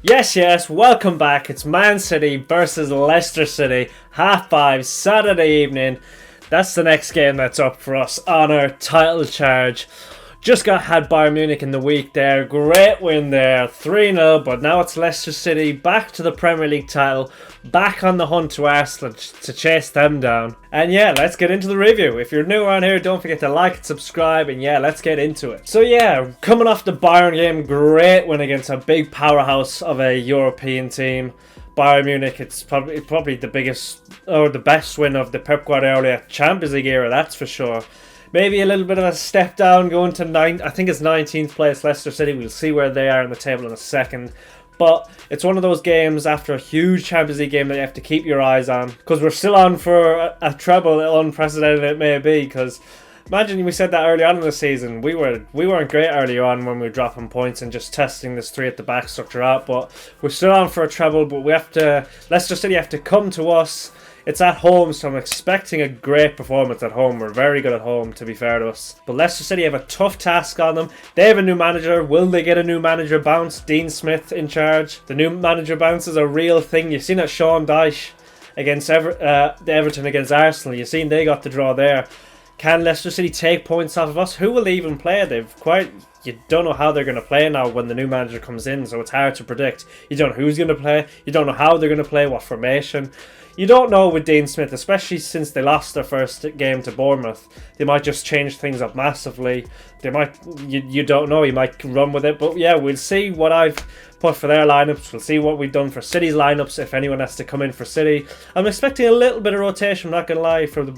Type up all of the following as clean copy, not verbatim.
Yes, welcome back. It's Man City versus Leicester City, 5:30 Saturday evening. That's the next game that's up for us on our title charge. Just had Bayern Munich in the week there. Great win there, 3-0, but now it's Leicester City back to the Premier League title, back on the hunt to Arsenal to chase them down. And yeah, let's get into the review. If you're new around here, don't forget to like and subscribe, and yeah, let's get into it. So yeah, coming off the Bayern game, great win against a big powerhouse of a European team. Bayern Munich, it's probably the biggest or the best win of the Pep Guardiola Champions League era, that's for sure. Maybe a little bit of a step down going to I think it's 19th place Leicester City. We'll see where they are in the table in a second. But it's one of those games after a huge Champions League game that you have to keep your eyes on. Because we're still on for a treble, unprecedented it may be. Because imagine we said that early on in the season. We weren't great early on when we were dropping points and just testing this three at the back structure out. But we're still on for a treble. But Leicester City have to come to us. It's at home, so I'm expecting a great performance at home. We're very good at home, to be fair to us. But Leicester City have a tough task on them. They have a new manager. Will they get a new manager bounce? Dean Smith in charge. The new manager bounce is a real thing. You've seen it, Sean Dyche against Everton against Arsenal. You've seen they got the draw there. Can Leicester City take points off of us? Who will they even play? You don't know how they're going to play now when the new manager comes in, so it's hard to predict. You don't know who's going to play. You don't know how they're going to play, what formation. You don't know with Dean Smith, especially since they lost their first game to Bournemouth. They might just change things up massively. You don't know, he might run with it. But yeah, we'll see what I've put for their lineups. We'll see what we've done for City's lineups if anyone has to come in for City. I'm expecting a little bit of rotation, I'm not going to lie, from the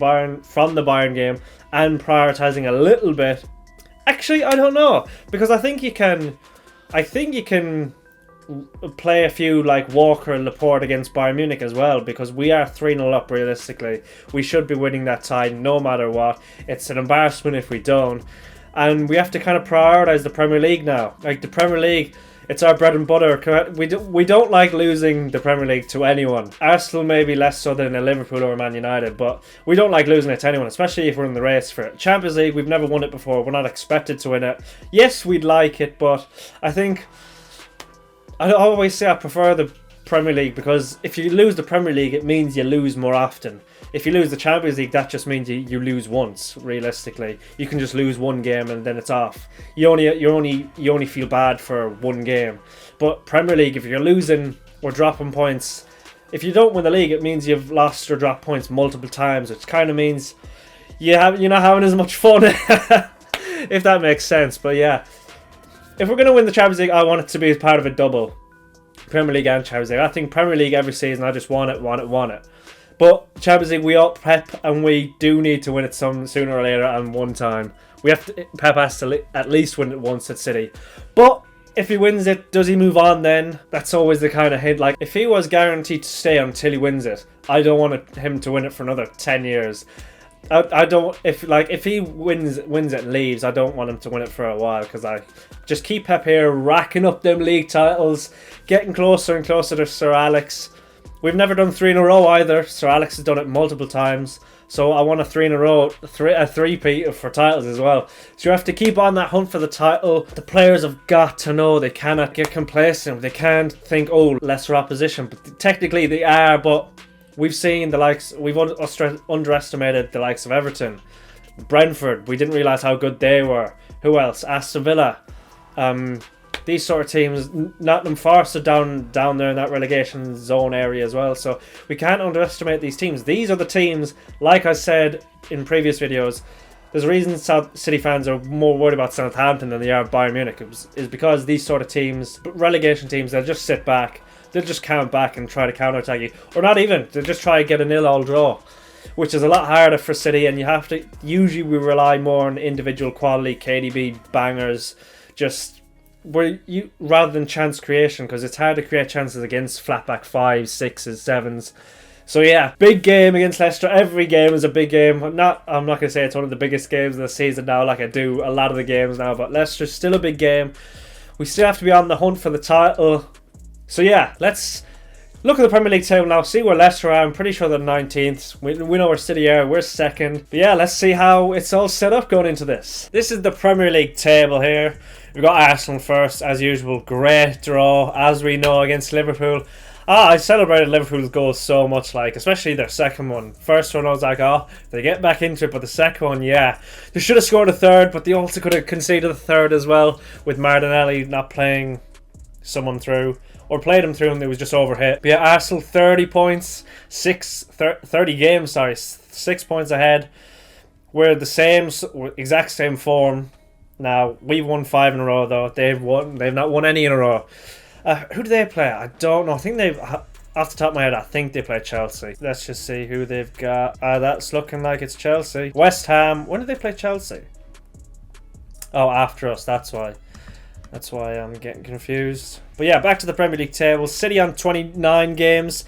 Bayern game, and prioritising a little bit. Actually, I don't know, because I think you can play a few like Walker and Laporte against Bayern Munich as well, because we are 3-0 up realistically. We should be winning that tie no matter what. It's an embarrassment if we don't. And we have to kind of prioritise the Premier League now. Like the Premier League, it's our bread and butter. We don't like losing the Premier League to anyone. Arsenal maybe less so than a Liverpool or Man United, but we don't like losing it to anyone, especially if we're in the race for it. Champions League, we've never won it before. We're not expected to win it. Yes, we'd like it, but I think I always say I prefer the Premier League, because if you lose the Premier League, it means you lose more often. If you lose the Champions League, that just means you lose once. Realistically, you can just lose one game and then it's off. You only feel bad for one game. But Premier League, if you're losing or dropping points, if you don't win the league, it means you've lost or dropped points multiple times, which kind of means you're not having as much fun, if that makes sense. But yeah, if we're going to win the Champions League, I want it to be as part of a double. Premier League and Champions League. I think Premier League every season, I just want it. But Champions League, we up Pep, and we do need to win it sooner or later and one time. Pep has to at least win it once at City. But if he wins it, does he move on then? That's always the kind of hint. Like, if he was guaranteed to stay until he wins it, I don't want him to win it for another 10 years. I don't. If he wins it and leaves, I don't want him to win it for a while, because I just keep Pep here racking up them league titles, getting closer and closer to Sir Alex. We've never done 3 in a row either. Sir Alex has done it multiple times, so I want a 3 in a row, a three-peat for titles as well. So you have to keep on that hunt for the title. The players have got to know they cannot get complacent. They can't think, oh, lesser opposition, but technically they are. But we've seen the likes. We've underestimated the likes of Everton, Brentford. We didn't realise how good they were. Who else? Aston Villa. These sort of teams, Nottingham Forest are down there in that relegation zone area as well. So we can't underestimate these teams. These are the teams, like I said in previous videos, there's a reason South City fans are more worried about Southampton than they are Bayern Munich. Is because these sort of teams, relegation teams, they'll just sit back. They'll just count back and try to counter-attack you. Or not even. They'll just try to get a 0-0 draw, which is a lot harder for City, and you have to. Usually we rely more on individual quality, KDB bangers, rather than chance creation, because it's hard to create chances against flat back 5s, 6s, 7s. So yeah, big game against Leicester. Every game is a big game. I'm not going to say it's one of the biggest games of the season now, like I do a lot of the games now, but Leicester's still a big game. We still have to be on the hunt for the title. So yeah, let's look at the Premier League table now, see where Leicester are. I'm pretty sure they're 19th. We know where City are, we're second. But yeah, let's see how it's all set up going into this. This is the Premier League table here. We've got Arsenal first, as usual. Great draw, as we know, against Liverpool. I celebrated Liverpool's goals so much, like, especially their second one. First one, I was like, oh, they get back into it, but the second one, yeah. They should have scored a third, but they also could have conceded a third as well, with Martinelli not playing someone through. Or played him through and it was just overhit. But yeah, Arsenal 30 points, 30 games, sorry, 6 points ahead. We're the same, exact same form. Now, we've won 5 in a row though. They've not won any in a row. Who do they play? I don't know. I think they've, off the top of my head, I think they play Chelsea. Let's just see who they've got. That's looking like it's Chelsea. West Ham. When did they play Chelsea? Oh, after us. That's why. That's why I'm getting confused. But yeah, back to the Premier League table. City on 29 games.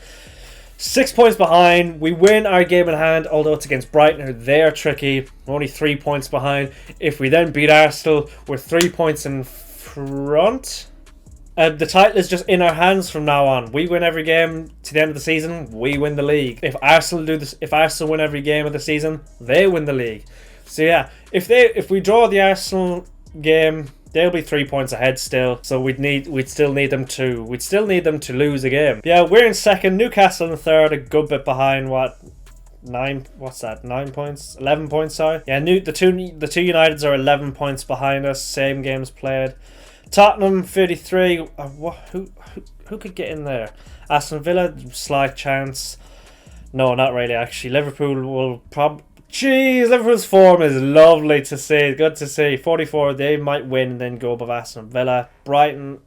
6 points behind. We win our game in hand, although it's against Brighton, who they're tricky. We're only 3 points behind. If we then beat Arsenal, we're 3 points in front. The title is just in our hands from now on. We win every game to the end of the season, we win the league. If Arsenal do this, if Arsenal win every game of the season, they win the league. So yeah, if we draw the Arsenal game, they'll be 3 points ahead still. So we'd still need them to lose a game. Yeah, we're in second. Newcastle in third, a good bit behind. Nine points? 11 points, sorry. Yeah, the two Uniteds are 11 points behind us. Same games played. Tottenham 33. Who could get in there? Aston Villa, slight chance. No, not really actually. Liverpool will probably. Jeez, Liverpool's form is lovely to see. Good to see. 44, they might win and then go above Aston Villa. Brighton,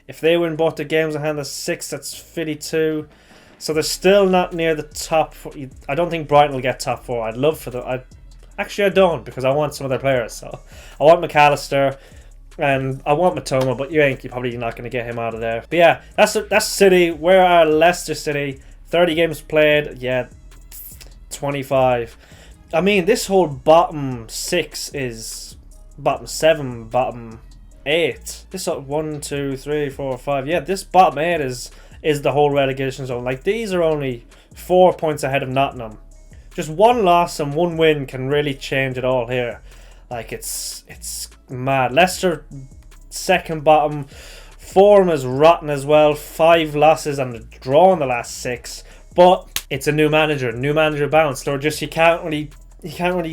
if they win both the games in hand, that's 6. That's 52. So they're still not near the top. I don't think Brighton will get top 4. I'd love for them. Actually, I don't, because I want some of their players. So I want McAllister. And I want Matoma, but you're probably not going to get him out of there. But yeah, that's City. Where are Leicester City? 30 games played. Yeah, 25. I mean, this whole bottom 6 is bottom 7, bottom 8. This 1, 2, 3, 4, 5. Yeah, this bottom 8 is the whole relegation zone. Like, these are only 4 points ahead of Nottingham. Just one loss and one win can really change it all here. Like, it's mad. Leicester second bottom. Form is rotten as well. 5 losses and a draw in the last 6. But it's a new manager bounced. Or just you can't really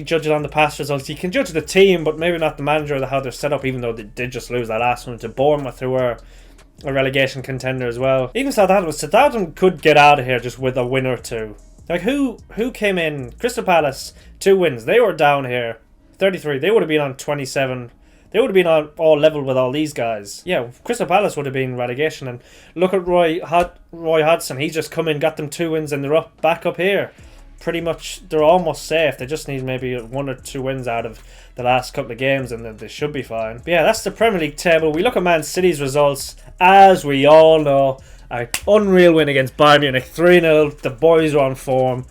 judge it on the past results. You can judge the team, but maybe not the manager or how they're set up. Even though they did just lose that last one to Bournemouth, who were a relegation contender as well. Even Southampton could get out of here just with a win or 2. Like who came in? Crystal Palace 2 wins. They were down here. 33. They would have been on 27. They would have been on all level with all these guys. Yeah, Crystal Palace would have been relegation. And look at Roy Hodgson. He's just come in, got them 2 wins, and they're back up here. Pretty much, they're almost safe. They just need maybe 1 or 2 wins out of the last couple of games, and then they should be fine. But yeah, that's the Premier League table. We look at Man City's results. As we all know, an unreal win against Bayern Munich. 3-0. The boys are on form.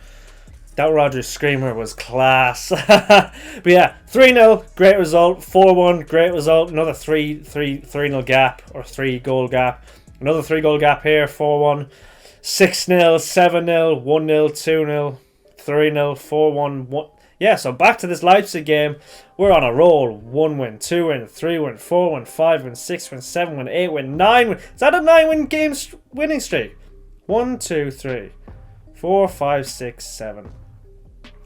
That Rodgers screamer was class. But yeah, 3-0, great result. 4-1, great result. Another 3-0 gap, or 3-goal gap. Another 3-goal gap here, 4-1. 6-0, 7-0, 1-0, 2-0, 3-0, 4-1, 1. Yeah, so back to this Leipzig game. We're on a roll. 1 win, 2 win, 3 win, 4 win, 5 win, 6 win, 7 win, 8 win, 9 win. Is that a 9-win game winning streak? 1, 2, 3, 4, 5, 6, 7.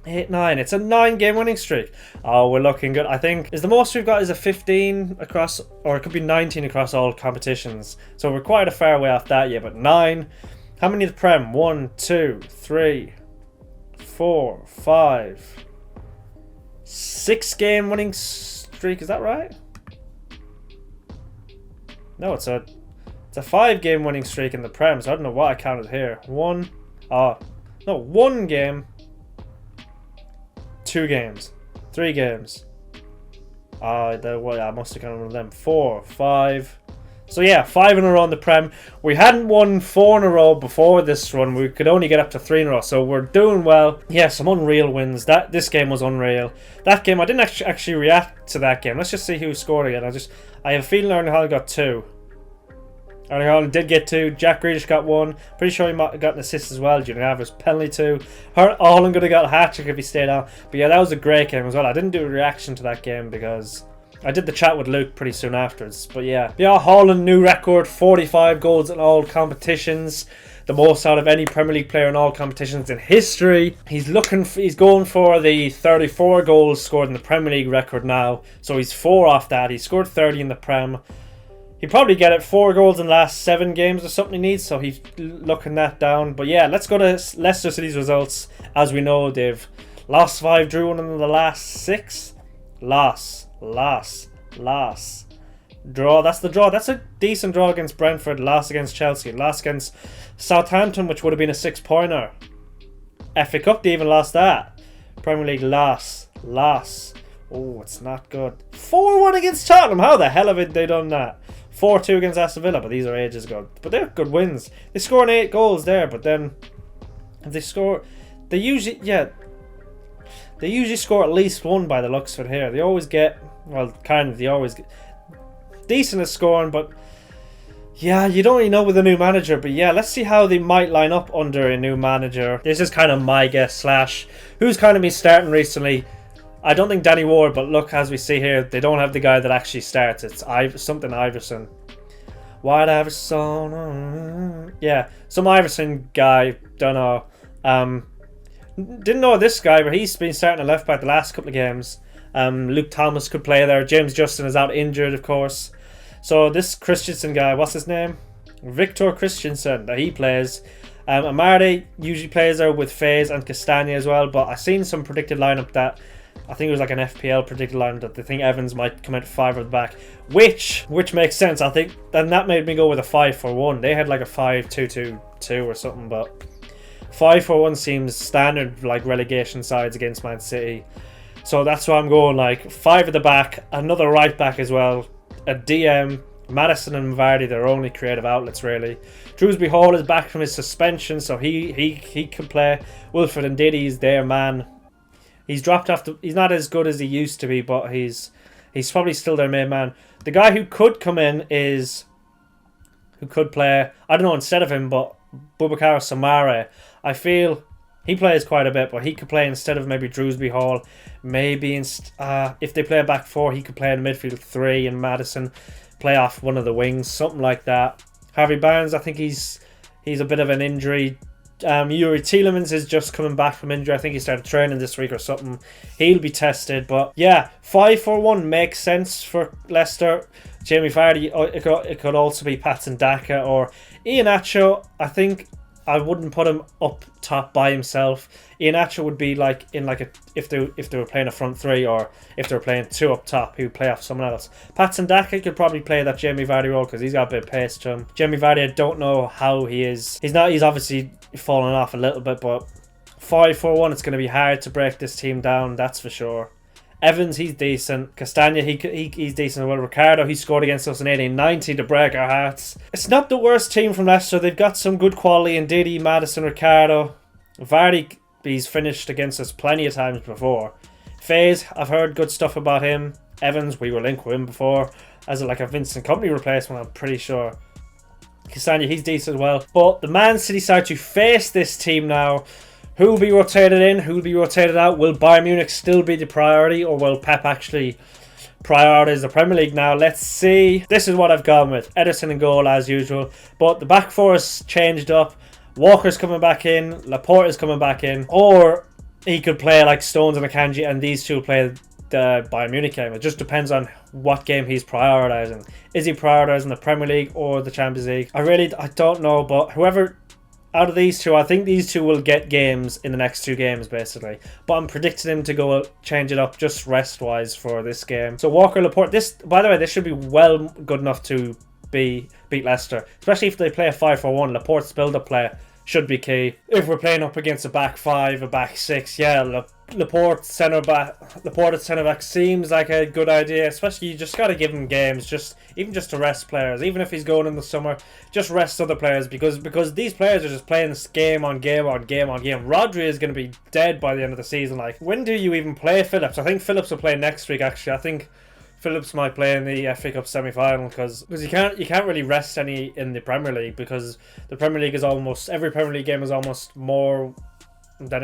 8, 9. It's a 9-game winning streak. Oh, we're looking good. I think is the most we've got is a 15 across, or it could be 19 across all competitions. So we're quite a fair way off that, yeah. But 9. How many of the Prem? 1, 2, 3, 4, 5, 6-game winning streak. Is that right? No, it's a 5-game winning streak in the Prem. So I don't know what I counted here. 1 game. 2 games, 3 games. I must have counted one of them. 4, 5. So yeah, 5 in a row in the Prem. We hadn't won 4 in a row before this run. We could only get up to 3 in a row, so we're doing well. Yeah, some unreal wins. This game was unreal. That game, I didn't actually react to that game. Let's just see who scored again. I have a feeling Erling Haaland got 2. Erling Haaland did get 2. Jack Grealish got 1. Pretty sure he might have got an assist as well. Julian Alvarez penalty 2. Haaland could have got a hat-trick if he stayed on. But yeah, that was a great game as well. I didn't do a reaction to that game because I did the chat with Luke pretty soon afterwards. But yeah. Yeah, Haaland, new record, 45 goals in all competitions. The most out of any Premier League player in all competitions in history. He's going for the 34 goals scored in the Premier League record now. So he's 4 off that. He scored 30 in the Prem. He'd probably get it 4 goals in the last 7 games or something he needs, so he's looking that down. But yeah, let's go to Leicester City's results. As we know, they've lost 5, drew 1 in the last 6. Loss. Draw, that's the draw. That's a decent draw against Brentford. Loss against Chelsea. Loss against Southampton, which would have been a 6-pointer. FA Cup, they even lost that. Premier League loss. Oh, it's not good. 4-1 against Tottenham. How the hell have they done that? 4-2 against Aston Villa, but these are ages ago. But they're good wins. They scored 8 goals there, but then if they usually score at least 1 by the looks of it here. They always get, well, they always get decent at scoring, but yeah, you don't really know with a new manager. But yeah, let's see how they might line up under a new manager. This is kind of my guess / who's kind of been starting recently. I don't think Danny Ward, but look, as we see here, they don't have the guy that actually starts. It's something Iverson. White Iverson. Yeah, some Iverson guy. Don't know. Didn't know this guy, but he's been starting at left back the last couple of games. Luke Thomas could play there. James Justin is out injured, of course. So this Christensen guy, what's his name? Victor Christensen, that he plays. Amade usually plays there with Faze and Castagna as well, but I've seen some predicted lineup that I think it was like an FPL predicted lineup that they think Evans might come at 5 at the back, which makes sense. I think, and that made me go with a 5-4-1. They had like a 5-2-2-2 or something, but 5-4-1 seems standard like relegation sides against Man City. So that's why I'm going like 5 at the back, another right back as well, a DM, Maddison and Vardy, their only creative outlets really. Drewsbury Hall is back from his suspension, so he can play. Wilfred Ndidi is their man. He's dropped off. He's not as good as he used to be, but he's probably still their main man. The guy who could come in who could play, I don't know, instead of him, but Boubacar Samare. I feel he plays quite a bit, but he could play instead of maybe Drewsbury Hall. Maybe if they play a back 4, he could play in midfield 3 and Maddison play off one of the wings, something like that. Harvey Barnes, I think he's a bit of an injury. Yuri Tielemans is just coming back from injury. I think he started training this week or something. He'll be tested, but yeah, 5-4-1 makes sense for Leicester. Jamie Vardy, it could also be Patson Daka or Iheanacho. I think I wouldn't put him up top by himself. Iheanacho would be like in like a if they were playing a front 3, or if they were playing 2 up top, he would play off someone else. Patson Daka could probably play that Jamie Vardy role because he's got a bit of pace to him. Jamie Vardy, I don't know how he is. He's obviously fallen off a little bit, but 5-4-1, it's going to be hard to break this team down, that's for sure. Evans, he's decent. Castagna, he's decent as well. Ricardo, he scored against us in 1890 to break our hearts. It's not the worst team from Leicester. They've got some good quality in Didi, Maddison, Ricardo. Vardy, he's finished against us plenty of times before. Faze, I've heard good stuff about him. Evans, we were linked with him before as like a Vincent Kompany replacement, I'm pretty sure. Castagna, he's decent as well. But the Man City side to face this team now. Who will be rotated in? Who will be rotated out? Will Bayern Munich still be the priority, or will Pep actually prioritise the Premier League now? Let's see. This is what I've gone with. Ederson in goal as usual. But the back 4 has changed up. Walker's coming back in. Laporte is coming back in. Or he could play like Stones and Akanji, and these two play the Bayern Munich game. It just depends on what game he's prioritising. Is he prioritising the Premier League or the Champions League? I don't know, but whoever out of these two, I think these two will get games in the next 2 games, basically. But I'm predicting him to go change it up just rest-wise for this game. So Walker, Laporte, by the way, this should be well good enough to beat Leicester. Especially if they play a 5-4-1. Laporte's build-up play should be key. If we're playing up against a back 5, a back 6, yeah, Laporte at centre back seems like a good idea. Especially, you just got to give him games, even just to rest players. Even if he's going in the summer, just rest other players because these players are just playing this game on game on game on game. Rodri is going to be dead by the end of the season. Like, when do you even play Phillips? I think Phillips will play next week. Actually, I think Phillips might play in the FA Cup semi-final because you can't really rest any in the Premier League, because the Premier League is almost every Premier League game is almost more than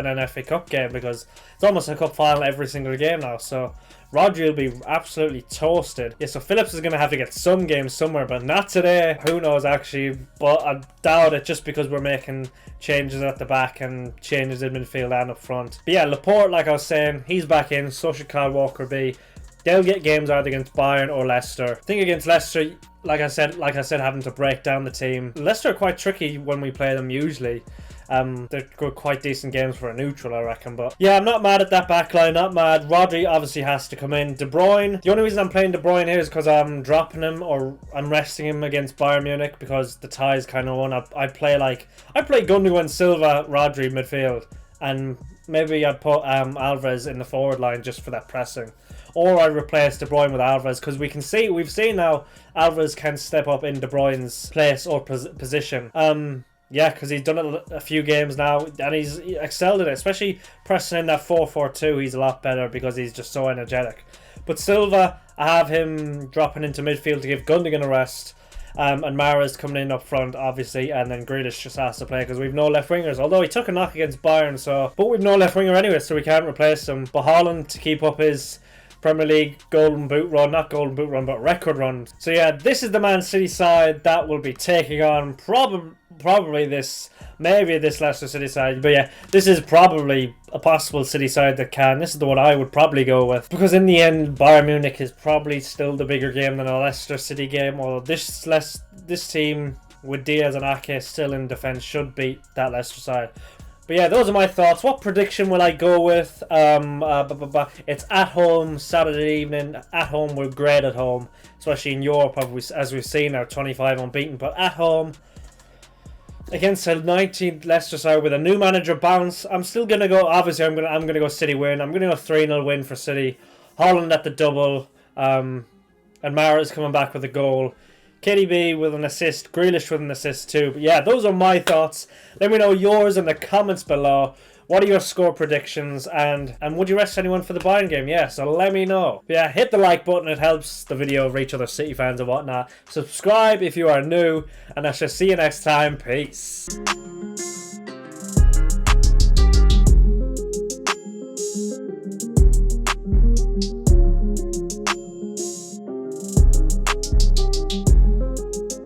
an FA Cup game, because it's almost a cup final every single game now. So Rodri will be absolutely toasted. Yeah, so Phillips is going to have to get some games somewhere, but not today. Who knows, actually, but I doubt it, just because we're making changes at the back and changes in midfield and up front. But yeah, Laporte, like I was saying, he's back in. So should Kyle Walker-Be. They'll get games either against Bayern or Leicester. I think against Leicester, like I said, having to break down the team. Leicester are quite tricky when we play them usually. They're quite decent games for a neutral, I reckon. But yeah, I'm not mad at that backline, not mad. Rodri obviously has to come in. De Bruyne, the only reason I'm playing De Bruyne here is because I'm dropping him, or I'm resting him against Bayern Munich, because the tie's kind of won. I play Gundogan, Silva, Rodri midfield, and maybe I'd put Alvarez in the forward line just for that pressing. Or I replace De Bruyne with Alvarez, because we've seen now Alvarez can step up in De Bruyne's place or position. Yeah, because he's done it a few games now, and he's excelled at it, especially pressing in that 4-4-2. He's a lot better because he's just so energetic. But Silva, I have him dropping into midfield to give Gundogan a rest. And Mahrez coming in up front, obviously, and then Grealish just has to play because we've no left wingers. Although he took a knock against Bayern, but we've no left winger anyway, so we can't replace him. But Haaland to keep up his Premier League golden boot run, not golden boot run, but record run. So yeah, this is the Man City side that will be taking on probably this Leicester City side. But yeah, this is probably a possible City side that can. This is the one I would probably go with, because in the end, Bayern Munich is probably still the bigger game than a Leicester City game. Although this team with Diaz and Ake still in defence should beat that Leicester side. But yeah, those are my thoughts. What prediction will I go with? It's at home, Saturday evening. At home, we're great at home, especially in Europe, as we've seen now, 25 unbeaten. But at home, against a 19th Leicester side with a new manager bounce, I'm still gonna go. Obviously, I'm gonna go City win. I'm gonna go 3-0 win for City. Haaland at the double, and Mahrez coming back with a goal. KDB with an assist, Grealish with an assist too. But yeah, those are my thoughts. Let me know yours in the comments below. What are your score predictions, and would you rest anyone for the Bayern game? Yeah, so let me know. But yeah, hit the like button. It helps the video reach other City fans and whatnot. Subscribe if you are new, and I shall see you next time. Peace.